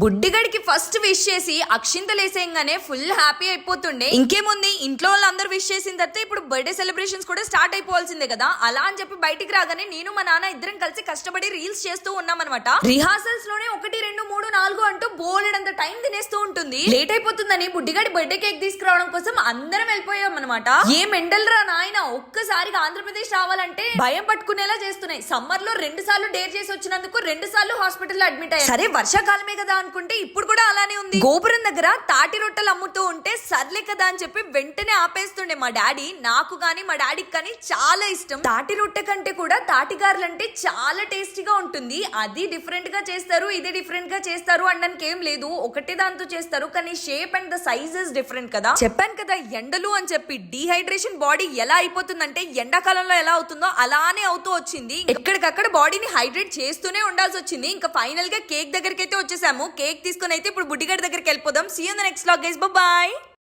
బుడ్డిగడికి first wish చేసి అక్షింతలేసేయంగానే full happy అయిపోతుండే. ఇంకేముంది, ఇంట్లో వాళ్ళందరూ విష్ చేసిన తర్వాత ఇప్పుడు బర్త్డే సెలబ్రేషన్స్ కూడా స్టార్ట్ అయిపోవాల్సిందే కదా. అలా అని చెప్పి బయటికి రాగానే నేను మా నాన్న ఇద్దరం కలిసి కష్టపడి రీల్స్ చేస్తూ ఉన్నామన్నమాట. రిహార్సల్స్ లోనే 1, 2, 3, 4 అంటూ బోలెడంత టైం తినేస్తూ ఉంటుంది. లేట్ అయిపోతుందని బుడ్డిగడి బర్త్డే కేక్ తీసుకురావడం కోసం అందరం వెళ్ళిపోయాం అనమాట. ఏం ఎండలు రా నాయన, ఒక్కసారిగా ఆంధ్రప్రదేశ్ రావాలంటే భయం పట్టుకునేలా చేస్తున్నాయి. సమ్మర్ లో 2 సార్లు డేర్ చేసి వచ్చినందుకు 2 సార్లు హాస్పిటల్ లో అడ్మిట్ అయ్యారు. సరే వర్షాకాలమే కదా అనుకుంటే ఇప్పుడు కూడా అలానే ఉంది. గోపురం దగ్గర తాటి రొట్టెలు అమ్ముతూ ఉంటే సర్లే కదా అని చెప్పి వెంటనే ఆపేస్తుండే మా డాడీ. నాకు కానీ మా డాడీకి కానీ చాలా ఇష్టం. తాటి రొట్టె కంటే కూడా తాటిగారులు అంటే చాలా టేస్టీగా ఉంటుంది. అది డిఫరెంట్ గా చేస్తారు, ఇది డిఫరెంట్ గా చేస్తారు అనడానికి ఏం లేదు. ఒకటే దాంతో చేస్తారు కానీ shape and the sizes different కదా. చెప్పాను కదా ఎండలు అని చెప్పి. డీహైడ్రేషన్ బాడీ ఎలా అయిపోతుందంటే ఎండాకాలంలో ఎలా అవుతుందో అలానే అవుతూ వచ్చింది. ఎక్కడికక్కడ బాడీని హైడ్రేట్ చేస్తూనే ఉండాల్సి వచ్చింది. ఇంకా ఫైనల్ గా కేక్ దగ్గరికి అయితే వచ్చేసాము. కేక్ తీసుకుని అయితే ఇప్పుడు బుడ్డిగడి దగ్గరికి వెళ్ళిపోదాం. See you in the next vlog guys, bye by.